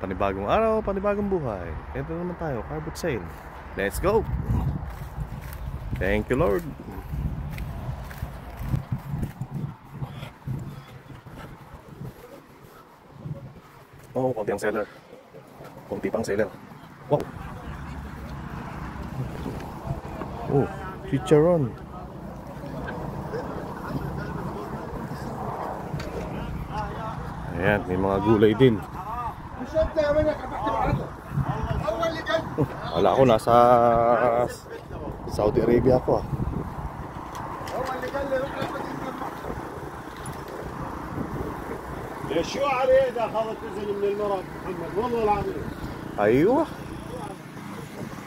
panibagong araw, panibagong buhay. Ito naman tayo, car boot sale. Let's go! Thank you Lord. Oh, konti ang seller. Konti pang seller. Wow! Oh, chicharon. Ayan, may mga gulay din. Wala ako, nasa Saudi Arabia ako ah. شو عليه اذا اخذت اذن من المرض محمد والله العظيم. ايوه.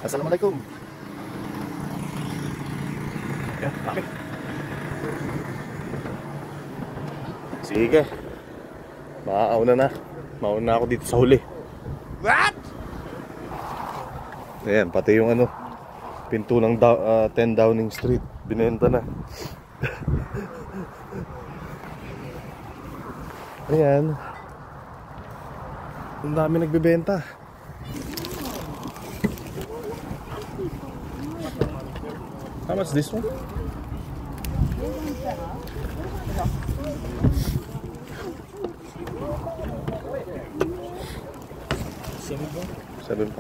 Assalamualaikum. Ya, okay. Sige. Mauna na ako dito sa huli. What? Ayan, pati yung ano, pinto ng 10 Downing Street binenta na. Ayan. Ang dami nagbebenta. How much this one? £7.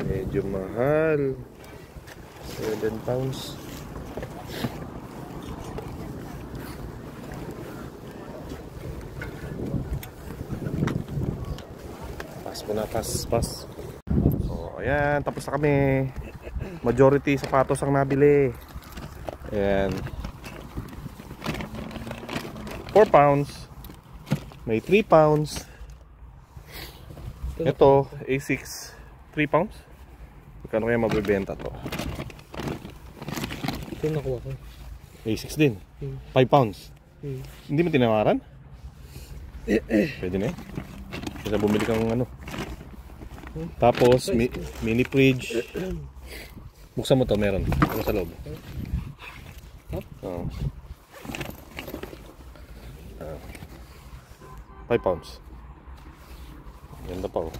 Medyo mahal. £7. Pas. So, ayan, tapos na kami. Majority sapatos ang nabili. Ayan. £4. May £3. Ito, A6, £3. Magkano kaya mabibenta to? Ito nakuha ko. A6 din, £5. Hindi mo tinamaran? Pwede na eh. Kaya bumili kang ano. Tapos mini fridge. Buksan mo to, meron. Ano sa loob? £5. Ganda pa oh.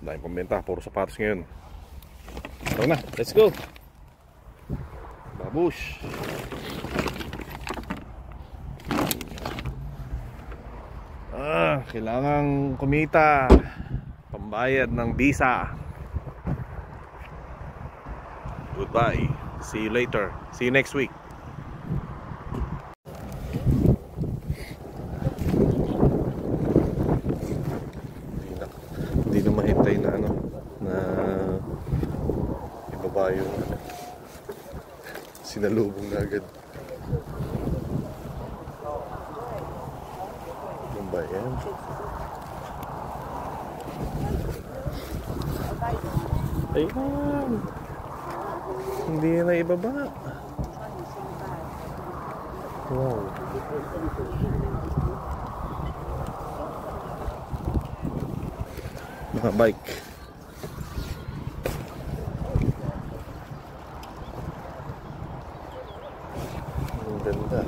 Dahil pambenta, puro sapatos ngayon. Tara na, let's go. Babush. Kailangang kumita. Pambayad ng visa. Goodbye. See you later. See you next week. Hindi na mahintay na ano, na ibaba yung sinalubong na agad. Ano ba yan? Ayan. Hindi na ibaba. Wow. Mga bike. Ang ganda.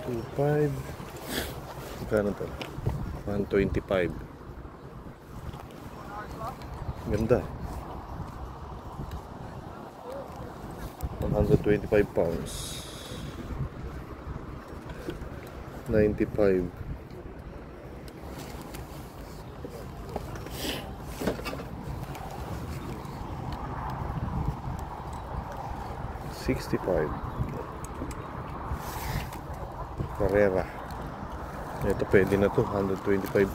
$2.5. Magkano to? $125. Ganda. £125. 95. $65. Carrera. Ito pwede na to, £125.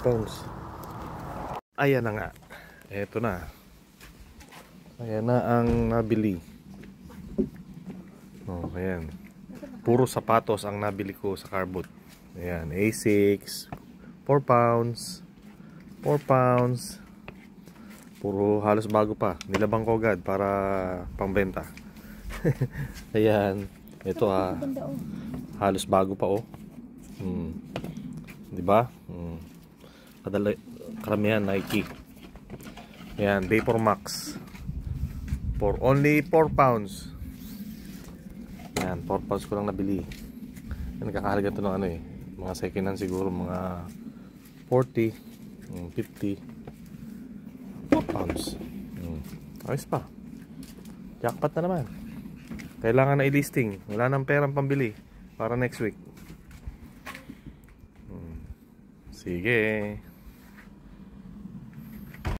Ayan na nga. Ito na. Ayan na ang nabili. Oh, ayan. Puro sapatos ang nabili ko sa car boot. Ayan, A6, £4. Puro halos bago pa. Nilabang ko agad para pangbenta. Ayan, ito halos bago pa oh. Diba? Karamihan Nike. Ayan, Vapor Max. For only £4. Yan, 4 pounds ko lang nabili. Nagkakahalaga to ng ano eh, mga second hand siguro, mga 40, 50, 4 pounds. Ayos pa. Jackpot na naman. Kailangan na i-listing. Wala nang perang pambili para next week. Sige.